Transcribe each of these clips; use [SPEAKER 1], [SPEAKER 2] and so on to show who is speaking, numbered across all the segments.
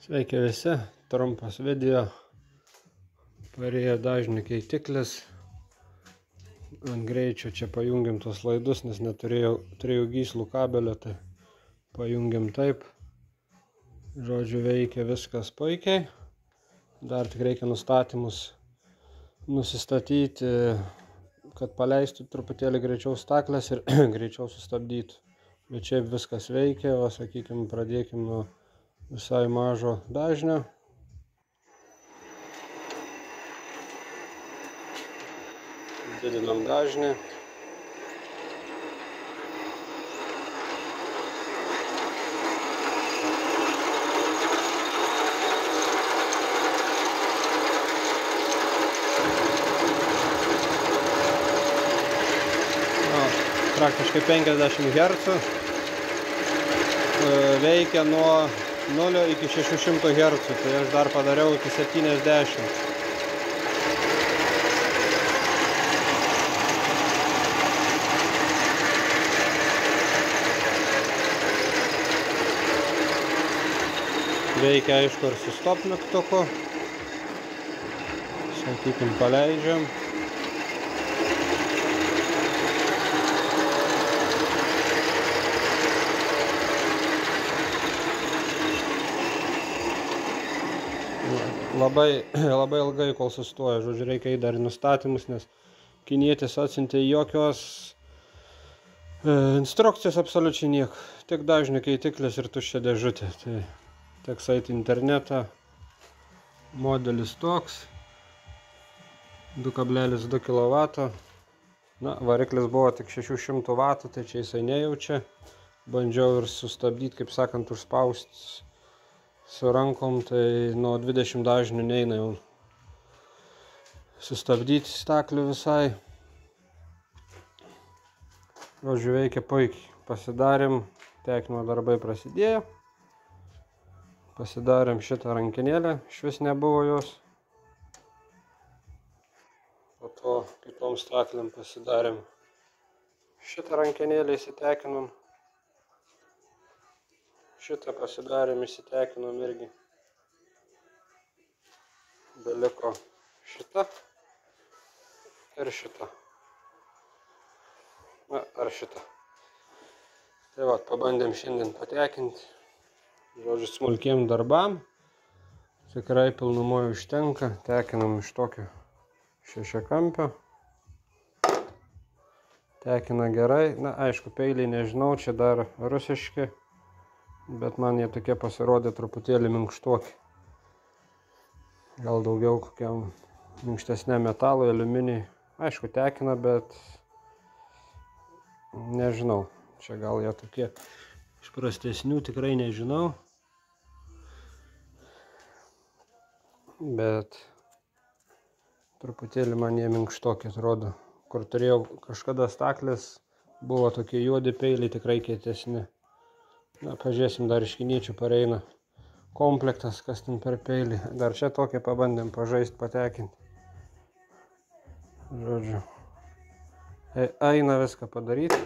[SPEAKER 1] Sveiki visi, trumpas video. Parėjo dažnių keitiklis. Ant greičio čia pajungiam tos laidus, nes turėjau gyslų kabelio, tai pajungiam taip. Žodžiu, veikia viskas puikiai. Dar tik reikia nustatymus nusistatyti, kad paleistų truputėlį greičiau stakles ir greičiau sustabdytų. Bet čia viskas veikia, o sakykime, pradėkime nuo visai mažo dažnio. Didinam dažnį. Praktiškai 50 Hz. Veikia nuo 0 iki 600 Hz, tai aš dar padariau iki 70. Veikia aišku ir su stop mygtuku. Sakykim, paleidžiam. Labai ilgai kol sustoja, žodžiu, reikia į dar nustatymus, nes kinietis atsiuntė jokios instrukcijos absoliučiai nieko. Tik dažnių keitiklis ir tuščia dėžutė. Tai teks eiti į internetą. Modelis toks. 2,2 kW. Na, variklis buvo tik 600 W, tai čia jisai nejaučia. Bandžiau ir sustabdyti, kaip sakant, užspausti su rankom, tai nuo 20 dažnių neina jau sustabdyti staklių visai. Žodžiu, veikia puikiai. Pasidarėm, tekinimo darbai prasidėjo. Pasidarėm šitą rankenėlę, išvis nebuvo jos. Po to kitom staklėm pasidarėm šitą rankenėlę, įsitekinom. Šitą pasidarėm, įsitekinom irgi. Beliko šitą ir šitą. Na, ar šitą. Tai va, pabandėm šiandien patekinti. Žodžiu, smulkiem darbam. Tikrai pilnumoje užtenka. Tekinam iš tokio šešiakampio. Tekina gerai. Na, aišku, peiliai nežinau, čia dar rusiški. Bet man jie tokie pasirodė truputėlį minkštuoki. Gal daugiau kokiam minkštesniam metalui, aliuminiai. Aišku, tekina, bet nežinau. Čia gal jie tokie iš prastesnių, tikrai nežinau. Bet truputėlį man jie minkštoki atrodo. Kur turėjau kažkada staklės, buvo tokie juodi peiliai, tikrai kietesni. Na, pažiūrėsim, dar iš kiniečių pareina komplektas, kas ten per peilį. Dar čia tokie pabandėm pažaisti, patekinti. Žodžiu, eina viską padaryti.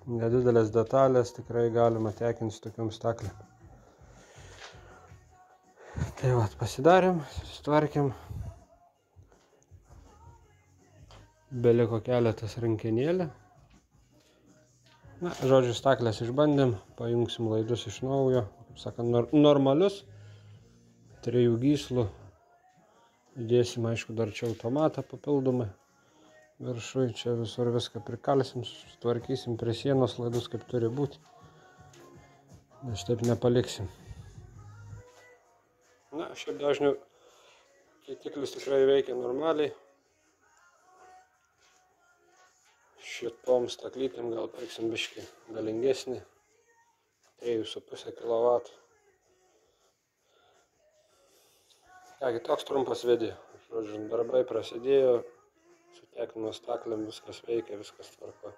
[SPEAKER 1] Nedidelės detalės tikrai galima tekinti su tokiom staklėm. Tai va, pasidarėm, susitvarkėm. Beliko keletas rankenėlė. Na, žodžiu, staklės išbandėm, pajungsim laidus iš naujo, kaip sakant, normalius, 3 gyslų, įdėsim, aišku, dar čia automatą papildomai, viršui, čia visur viską prikalsim, sutvarkysim prie sienos laidus, kaip turi būti, nes taip nepaliksim. Na, šiaip dažnių keitiklis tikrai veikia normaliai. Šitom staklytėm gal pirksim biškį galingesnį, 3,5 kW. Kągi, toks trumpas video. Žodžiu, darbai prasidėjo, su tekinimo staklėm viskas veikia, viskas tvarko.